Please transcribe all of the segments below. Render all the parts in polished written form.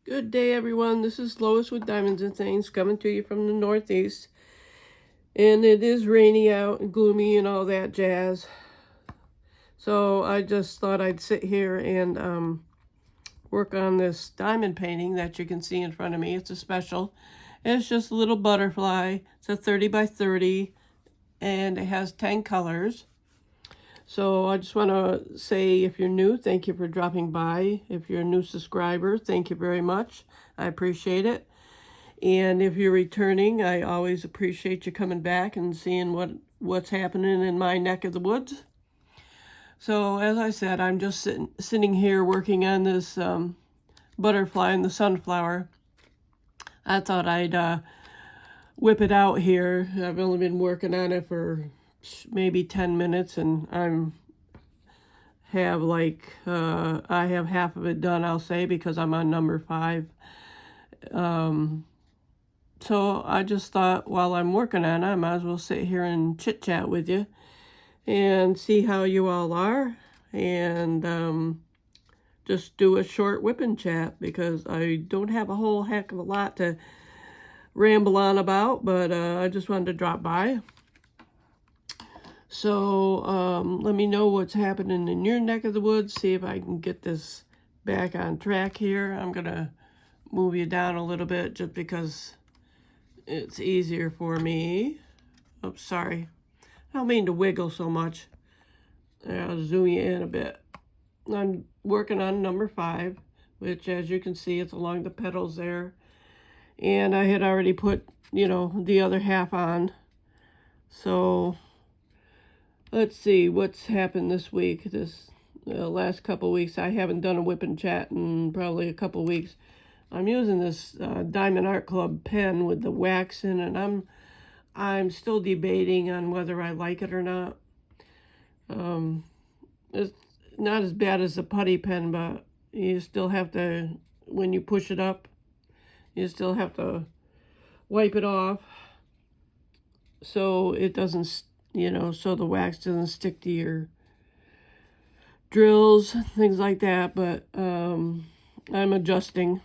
Good day, everyone. This is Lois with Diamonds and Things coming to you from the Northeast. And it is rainy out and gloomy and all that jazz. So I just thought I'd sit here and work on this diamond painting that you can see in front of me. It's a special. And it's just a little butterfly. It's a 30 by 30 and it has 10 colors. So I just want to say, if you're new, thank you for dropping by. If you're a new subscriber, thank you very much. I appreciate it. And if you're returning, I always appreciate you coming back and seeing what's happening in my neck of the woods. So as I said, I'm just sitting here working on this butterfly and the sunflower. I thought I'd whip it out here. I've only been working on it for maybe 10 minutes and I have half of it done, I'll say, because I'm on number 5. So I just thought while I'm working on it, I might as well sit here and chit chat with you and see how you all are, and just do a short whipping chat because I don't have a whole heck of a lot to ramble on about, but I just wanted to drop by. So let me know what's happening in your neck of the woods. See if I can get this back on track here. I'm going to move you down a little bit just because it's easier for me. Oh, sorry. I don't mean to wiggle so much. I'll zoom you in a bit. I'm working on number 5, which, as you can see, it's along the petals there. And I had already put, the other half on. So let's see what's happened this week. This last couple weeks, I haven't done a whipping chat in probably a couple weeks. I'm using this Diamond Art Club pen with the wax in, and I'm still debating on whether I like it or not. It's not as bad as the putty pen, but you still have to, when you push it up, you still have to wipe it off so it doesn't, so the wax doesn't stick to your drills, things like that. But I'm adjusting.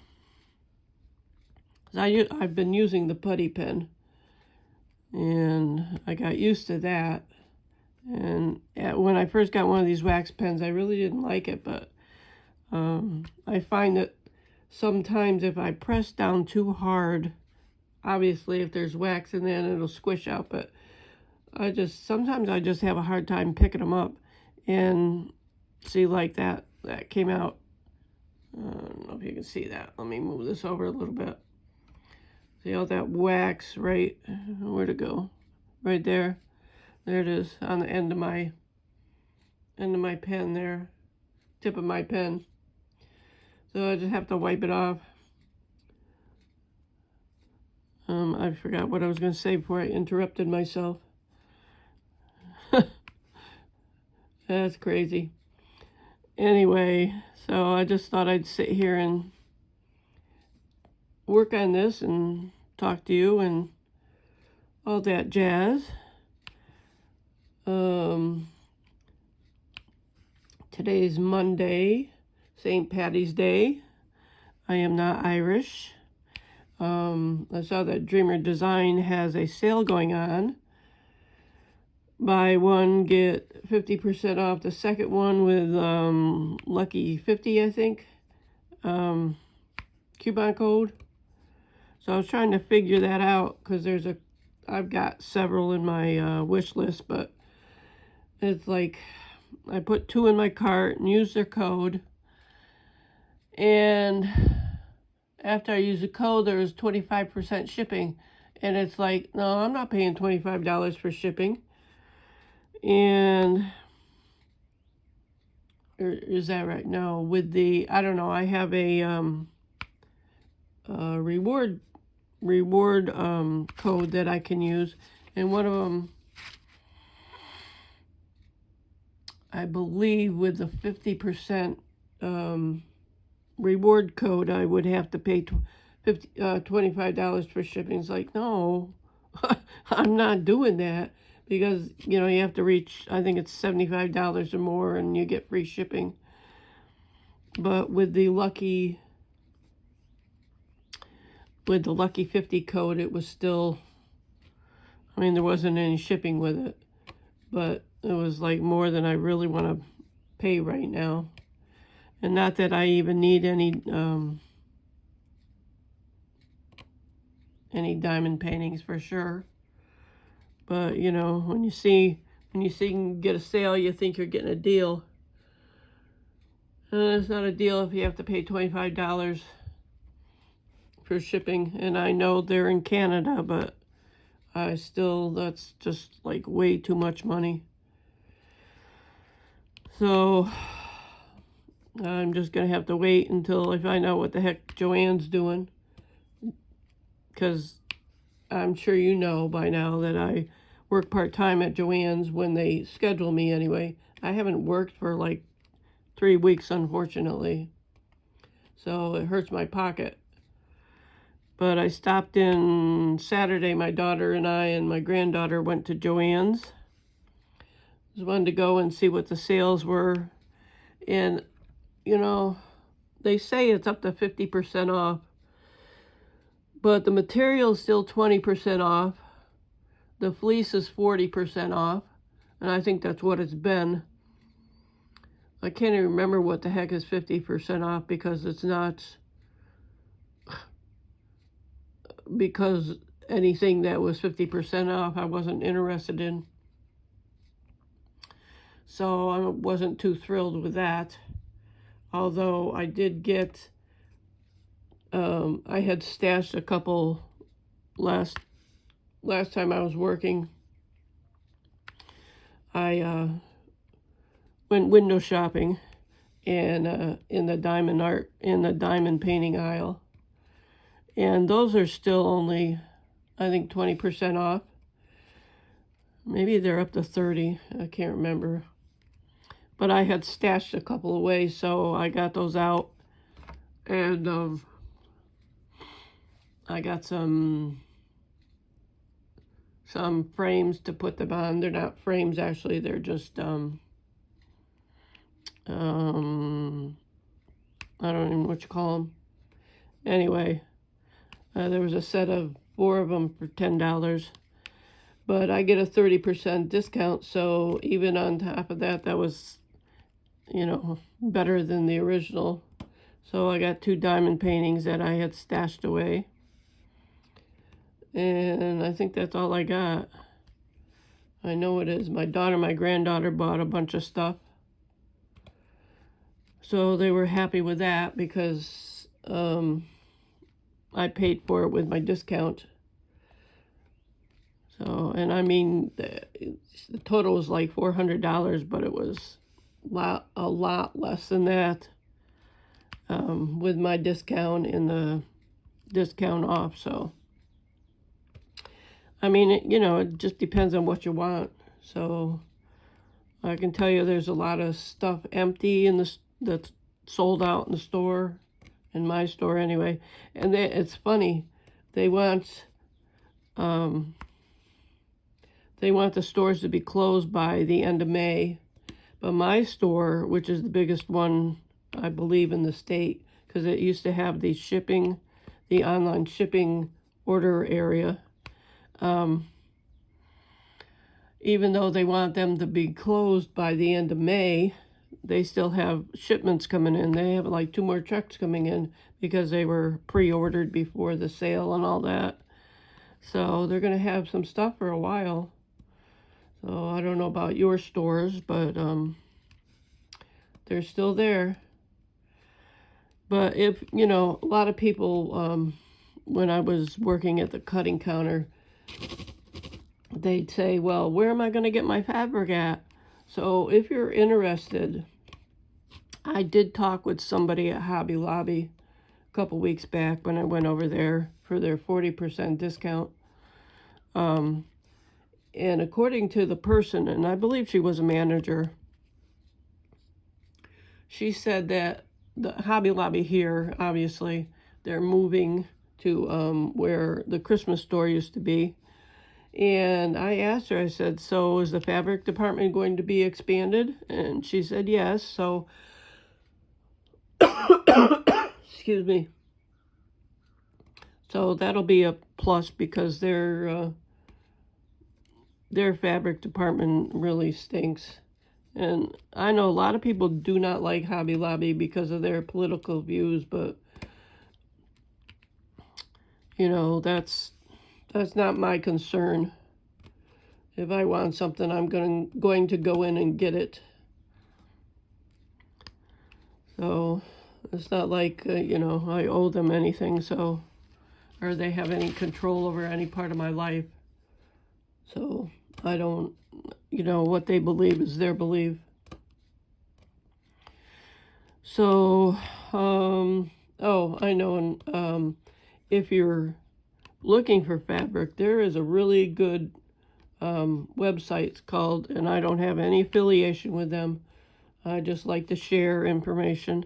I've been using the putty pen, and I got used to that. And when I first got one of these wax pens, I really didn't like it, but I find that sometimes if I press down too hard, obviously if there's wax in there, it'll squish out, but sometimes I just have a hard time picking them up. And see, like that came out. I don't know if you can see that. Let me move this over a little bit. See all that wax, right? Where'd it go? Right there. There it is on the end of my pen there. Tip of my pen. So I just have to wipe it off. I forgot what I was going to say before I interrupted myself. That's crazy. Anyway, so I just thought I'd sit here and work on this and talk to you and all that jazz. Today's Monday, St. Patty's Day. I am not Irish. I saw that Dreamer Design has a sale going on. Buy one, get 50% off the second one with Lucky 50, I think. Coupon code. So I was trying to figure that out because I've got several in my wish list, but it's like I put 2 in my cart and used their code. And after I use the code, there was 25% shipping. And it's like, no, I'm not paying $25 for shipping. And is that right? No, with the, I don't know, I have a reward code that I can use. And one of them, I believe with the 50% reward code, I would have to pay $25 for shipping. It's like, no, I'm not doing that, because, you have to reach, I think it's $75 or more, and you get free shipping. But with the Lucky with the Lucky 50 code, it was still, I mean, there wasn't any shipping with it, but it was like more than I really want to pay right now. And not that I even need any diamond paintings for sure. But, you know, when you see you can get a sale, you think you're getting a deal. And it's not a deal if you have to pay $25 for shipping. And I know they're in Canada, but that's just like way too much money. So I'm just going to have to wait until I find out what the heck Joanne's doing. Because I'm sure you know by now that I work part-time at Joanne's when they schedule me anyway. I haven't worked for like 3 weeks, unfortunately. So it hurts my pocket. But I stopped in Saturday. My daughter and I and my granddaughter went to Joanne's. Just wanted to go and see what the sales were. And, you know, they say it's up to 50% off. But the material is still 20% off. The fleece is 40% off. And I think that's what it's been. I can't even remember what the heck is 50% off because it's not. Because anything that was 50% off, I wasn't interested in. So I wasn't too thrilled with that. Although I did get, I had stashed a couple last time I was working. I went window shopping and in the diamond painting aisle. And those are still only, I think, 20% off. Maybe they're up to 30. I can't remember. But I had stashed a couple away, so I got those out. And I got some frames to put them on. They're not frames, actually. They're just, I don't even know what you call them. Anyway, there was a set of 4 of them for $10. But I get a 30% discount, so even on top of that, that was, you know, better than the original. So I got 2 diamond paintings that I had stashed away. And I think that's all I got. I know it is. My granddaughter bought a bunch of stuff. So they were happy with that because I paid for it with my discount. So, and I mean, the total was like $400, but it was a lot less than that with my discount and the discount off. So, I mean, it just depends on what you want. So, I can tell you there's a lot of stuff empty that's sold out in the store, in my store anyway. And it's funny, they want the stores to be closed by the end of May. But my store, which is the biggest one, I believe, in the state, because it used to have the online shipping order area, even though they want them to be closed by the end of May, they still have shipments coming in. They have like 2 more trucks coming in because they were pre-ordered before the sale and all that. So they're going to have some stuff for a while. So I don't know about your stores, but they're still there. But if, a lot of people, when I was working at the cutting counter, they'd say, well, where am I going to get my fabric at? So if you're interested, I did talk with somebody at Hobby Lobby a couple weeks back when I went over there for their 40% discount. And according to the person, and I believe she was a manager, she said that the Hobby Lobby here, obviously, they're moving to where the Christmas store used to be. And I asked her, I said, so is the fabric department going to be expanded? And she said yes. So, excuse me. So that'll be a plus because their fabric department really stinks. And I know a lot of people do not like Hobby Lobby because of their political views, but you know, that's not my concern. If I want something, I'm going to go in and get it. So it's not like, you know, I owe them anything, so, or they have any control over any part of my life. So I don't, you know, what they believe is their belief. So, oh, I know, and if you're looking for fabric, there is a really good website called, and I don't have any affiliation with them, I just like to share information.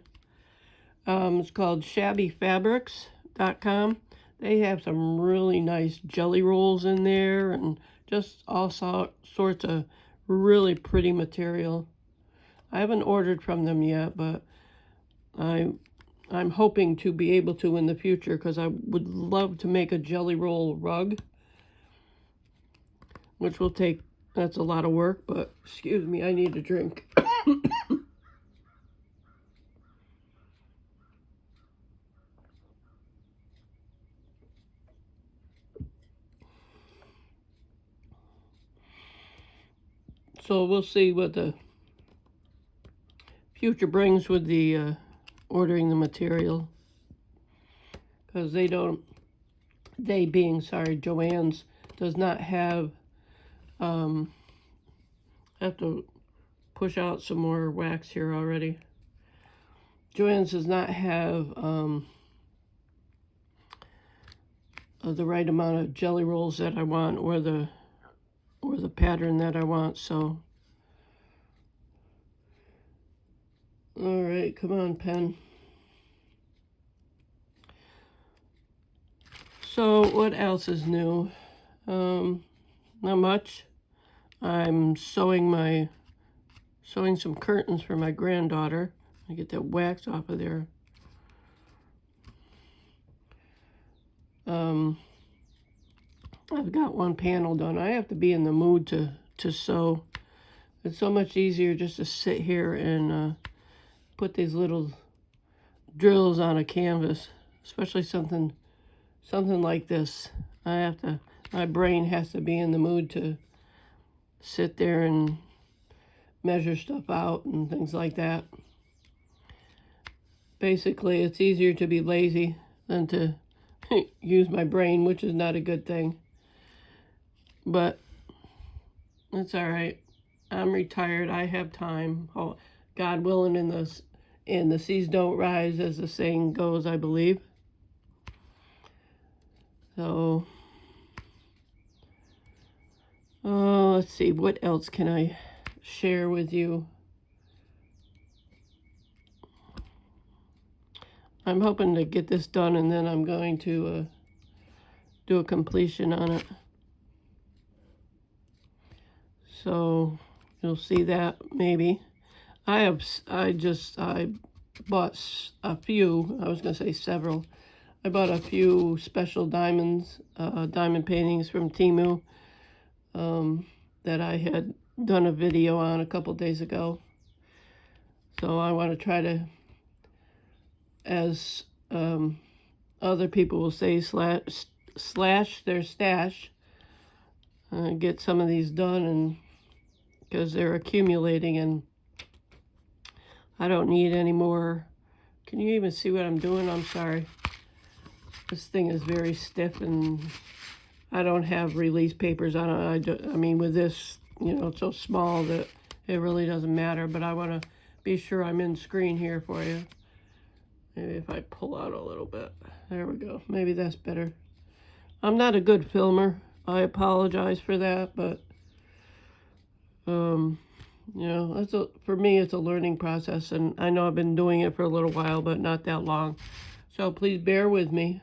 It's called shabbyfabrics.com. They have some really nice jelly rolls in there and just all sorts of really pretty material. I haven't ordered from them yet, but I'm hoping to be able to in the future because I would love to make a jelly roll rug, which will take, that's a lot of work, but excuse me, I need a drink. So we'll see what the future brings with the ordering the material, because they being, Joann's does not have, I have to push out some more wax here already. Joann's does not have the right amount of jelly rolls that I want, or the pattern that I want, so. All right, come on, pen. So what else is new? Not much. I'm sewing some curtains for my granddaughter. I get that wax off of there. I've got one panel done. I have to be in the mood to sew. It's so much easier just to sit here and put these little drills on a canvas, especially something like this. My brain has to be in the mood to sit there and measure stuff out and things like that. Basically, it's easier to be lazy than to use my brain, which is not a good thing. But it's all right. I'm retired. I have time. Oh, God willing, and the seas don't rise, as the saying goes, I believe. So, let's see, what else can I share with you? I'm hoping to get this done, and then I'm going to do a completion on it. So you'll see that maybe. I bought a few, I was going to say several. I bought a few special diamond paintings from Temu that I had done a video on a couple days ago. So I want to try to, as other people will say, slash their stash, get some of these done, and because they're accumulating and I don't need any more. Can you even see what I'm doing? I'm sorry. This thing is very stiff, and I don't have release papers on it. I mean, with this, you know, it's so small that it really doesn't matter, but I want to be sure I'm in screen here for you. Maybe if I pull out a little bit. There we go. Maybe that's better. I'm not a good filmer. I apologize for that, but you know, for me, it's a learning process, and I know I've been doing it for a little while, but not that long. So please bear with me.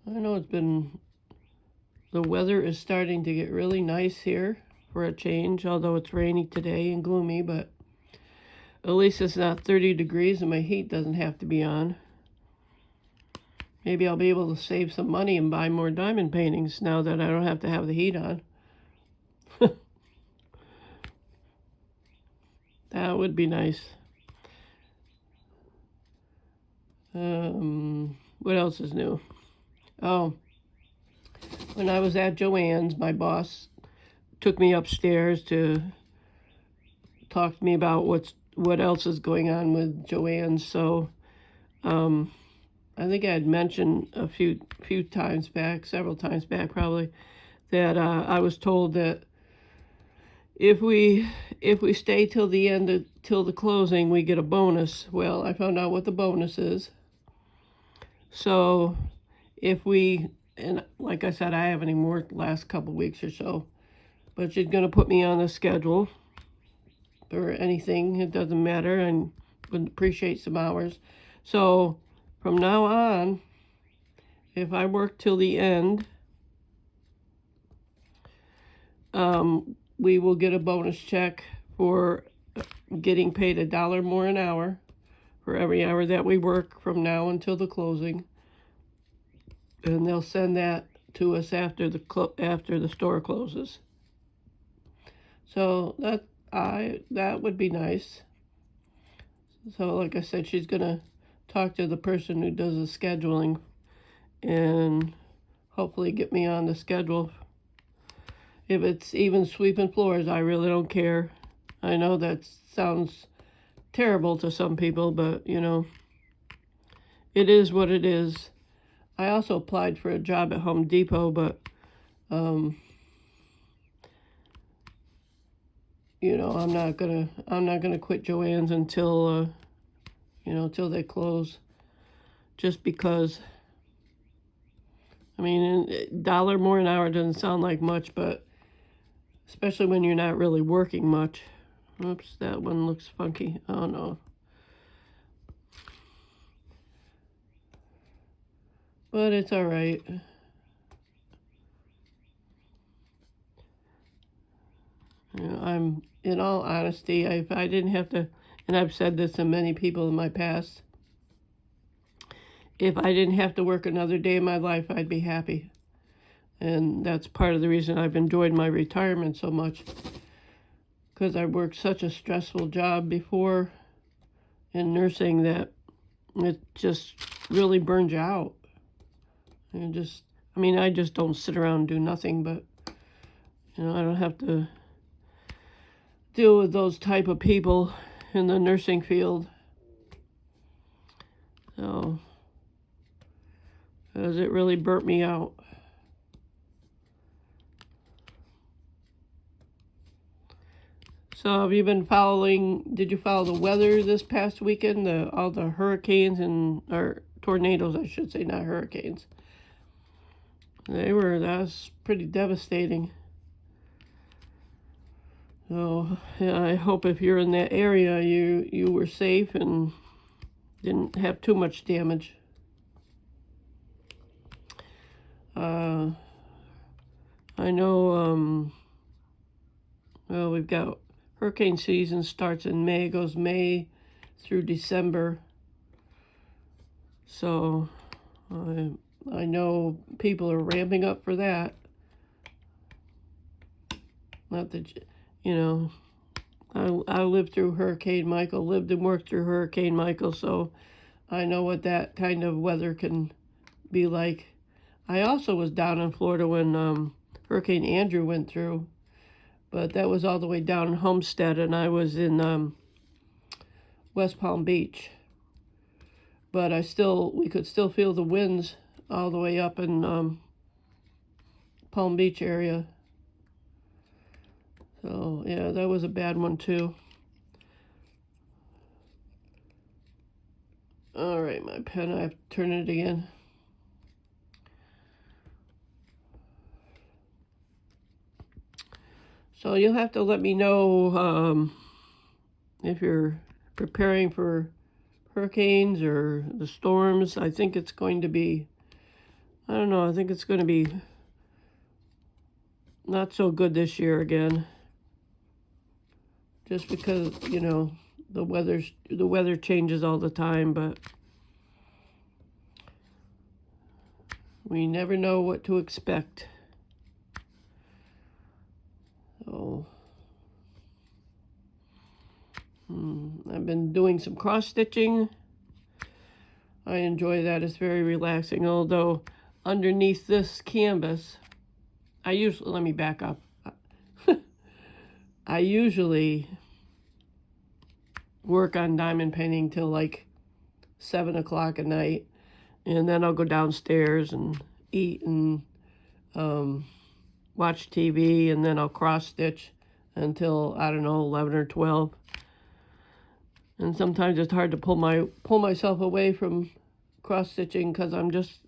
I know the weather is starting to get really nice here for a change, although it's rainy today and gloomy, but at least it's not 30 degrees and my heat doesn't have to be on. Maybe I'll be able to save some money and buy more diamond paintings now that I don't have to have the heat on. That would be nice. What else is new? Oh, when I was at Joann's, my boss took me upstairs to talk to me about what else is going on with Joann's. So, I think I had mentioned a few times back, several times back probably, that I was told that if we stay till the end, till the closing, we get a bonus. Well, I found out what the bonus is. So and like I said, I haven't even worked the last couple weeks or so, but she's going to put me on the schedule or anything. It doesn't matter, and would appreciate some hours. So from now on, if I work till the end, we will get a bonus check for getting paid $1 more an hour for every hour that we work from now until the closing. And they'll send that to us after the store closes. So that would be nice. So like I said, she's gonna talk to the person who does the scheduling and hopefully get me on the schedule. If it's even sweeping floors, I really don't care. I know that sounds terrible to some people, but you know, it is what it is. I also applied for a job at Home Depot, but you know, I'm not gonna quit Joann's until till they close. Just because, I mean, $1 more an hour doesn't sound like much, but especially when you're not really working much. Oops, that one looks funky. Oh no. But it's all right. You know, in all honesty, if I didn't have to, and I've said this to many people in my past, if I didn't have to work another day in my life, I'd be happy. And that's part of the reason I've enjoyed my retirement so much, because I worked such a stressful job before in nursing that it just really burns you out. And I just don't sit around and do nothing, but, you know, I don't have to deal with those type of people in the nursing field. So, because it really burnt me out. So have you been did you follow the weather this past weekend? All the hurricanes or tornadoes, I should say, not hurricanes. That's pretty devastating. So yeah, I hope if you're in that area, you were safe and didn't have too much damage. I know, well, we've got hurricane season starts in May, goes May through December. So I know people are ramping up for that. Not that, you know, I lived through Hurricane Michael, lived and worked through Hurricane Michael, so I know what that kind of weather can be like. I also was down in Florida when Hurricane Andrew went through, but that was all the way down in Homestead, and I was in West Palm Beach. But we could still feel the winds all the way up in Palm Beach area. So yeah, that was a bad one too. All right, my pen, I have to turn it again. So you'll have to let me know if you're preparing for hurricanes or the storms. I think it's going to be, I don't know, I think it's going to be not so good this year again. just because, you know, the weather changes all the time, but we never know what to expect. So I've been doing some cross stitching. I enjoy that. It's very relaxing. Although underneath this canvas, let me back up. I usually work on diamond painting till like 7 o'clock at night, and then I'll go downstairs and eat and watch TV, and then I'll cross stitch until, I don't know, 11 or 12. And sometimes it's hard to pull myself away from cross stitching because I'm just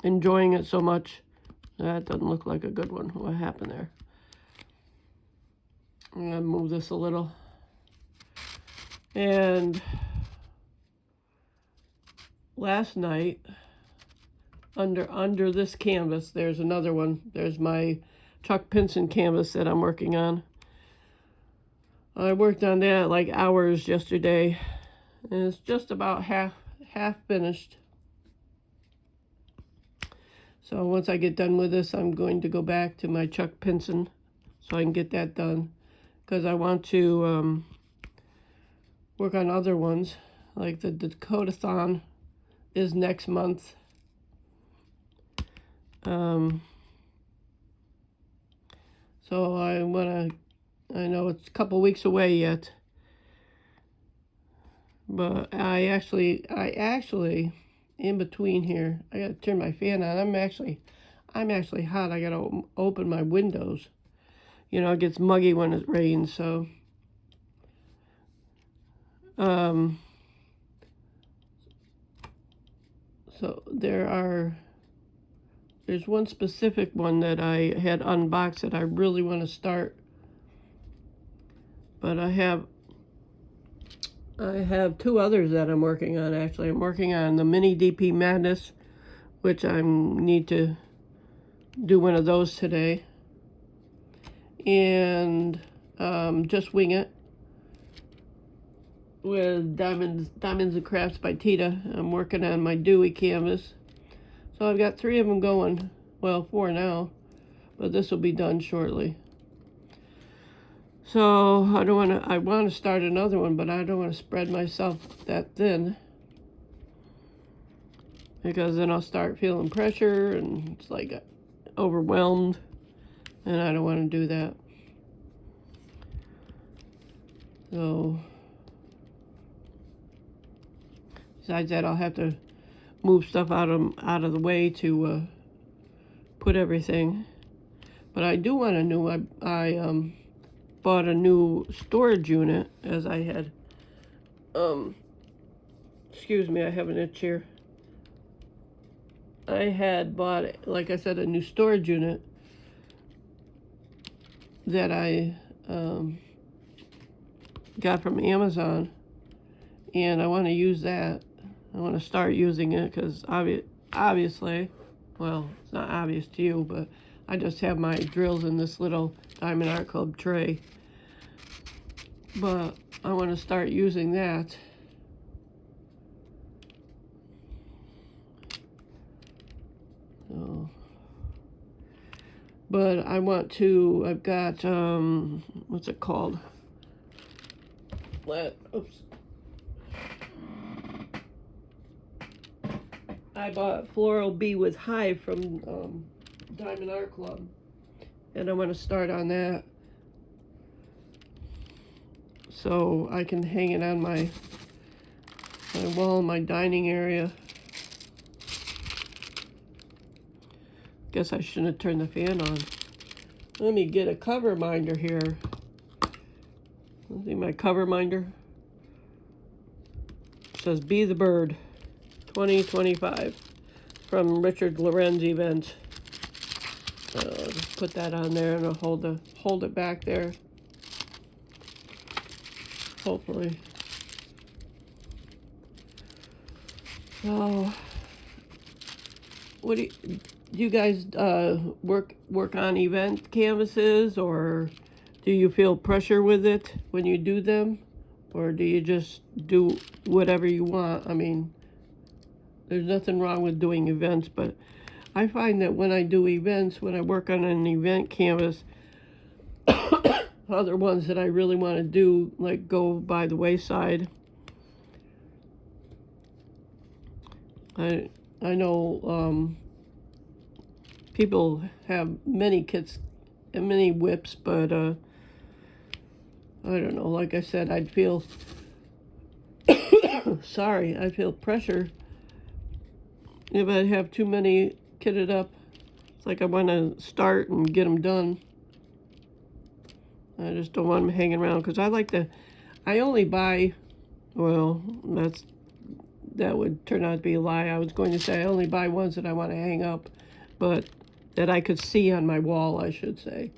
enjoying it so much. That doesn't look like a good one. What happened there? I'm gonna move this a little. And last night, under this canvas, there's another one. There's my Chuck Pinson canvas that I'm working on. I worked on that like hours yesterday, and it's just about half finished. So once I get done with this, I'm going to go back to my Chuck Pinson so I can get that done, because I want to work on other ones, like the Dakota-thon is next month. So I know it's a couple weeks away yet, but I actually, in between here, I gotta turn my fan on. I'm actually hot. I gotta open my windows. You know, it gets muggy when it rains, so. So there's one specific one that I had unboxed that I really want to start. But I have two others that I'm working on, actually. I'm working on the Mini DP Madness, which I need to do one of those today. And Just Wing It with Diamonds and Crafts by Tita. I'm working on my Dewey canvas. So I've got 3 of them going. Well, 4 now, but this will be done shortly. So I want to start another one, but I don't want to spread myself that thin, because then I'll start feeling pressure and it's like overwhelmed, and I don't want to do that. So besides that, I'll have to move stuff out of the way to put everything. But I do want a new. I bought a new storage unit, as I had. Excuse me, I have an itch here. I had bought, like I said, a new storage unit that I got from Amazon, and I want to use that. I want to start using it because obviously, well, it's not obvious to you, but I just have my drills in this little Diamond Art Club tray. But I want to start using that. So, but I want to, I've got, what's it called? Oops. I bought Floral Bee with Hive from Diamond Art Club, and I want to start on that so I can hang it on my wall in my dining area. Guess I shouldn't have turned the fan on. Let me get a cover minder here. Let's see, my cover minder. It says Be the Bird 2025 from Richard Lorenz event. Just put that on there, and I'll hold it back there. Hopefully. So, what do you guys work on event canvases, or Do you feel pressure with it when you do them? Or do you just do whatever you want? I mean, there's nothing wrong with doing events, but I find that when I do events, when I work on an event canvas, other ones that I really want to do, like, go by the wayside. I know people have many kits and many whips, but I don't know. Like I said, I'd feel sorry. I feel pressure if I have too many kitted up. It's like I want to start and get them done. I just don't want them hanging around because I only buy, well, that would turn out to be a lie. I was going to say I only buy ones that I want to hang up, but that I could see on my wall, I should say.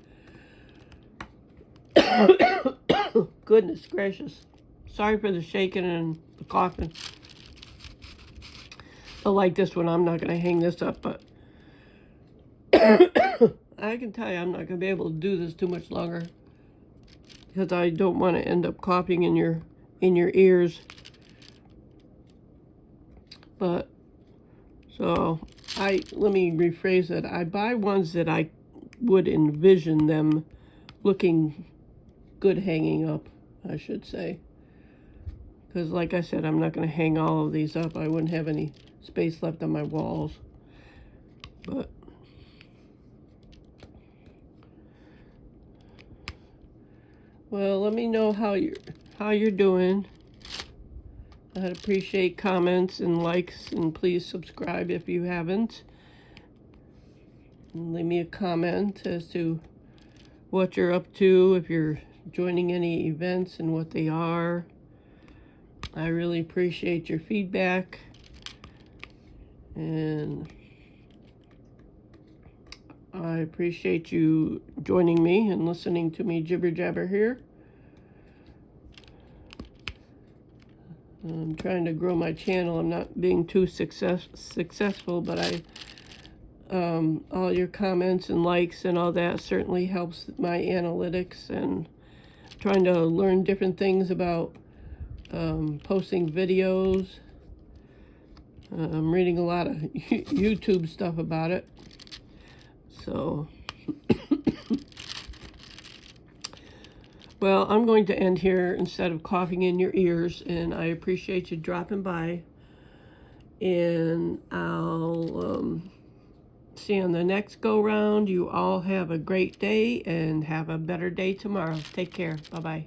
Goodness gracious. Sorry for the shaking and the coughing. But like this one, I'm not going to hang this up, but I can tell you I'm not going to be able to do this too much longer because I don't want to end up coughing in your ears. But so let me rephrase it. I buy ones that I would envision them looking good hanging up, I should say. Because like I said, I'm not going to hang all of these up. I wouldn't have any space left on my walls. But well, let me know how you're doing. I'd appreciate comments and likes, and please subscribe if you haven't. And leave me a comment as to what you're up to, if you're joining any events and what they are. I really appreciate your feedback. And I appreciate you joining me and listening to me jibber jabber here. I'm trying to grow my channel. I'm not being too successful, but all your comments and likes and all that certainly helps my analytics, and trying to learn different things about posting videos. I'm reading a lot of YouTube stuff about it. So, well, I'm going to end here instead of coughing in your ears, and I appreciate you dropping by, and I'll see you on the next go-round. You all have a great day, and have a better day tomorrow. Take care. Bye-bye.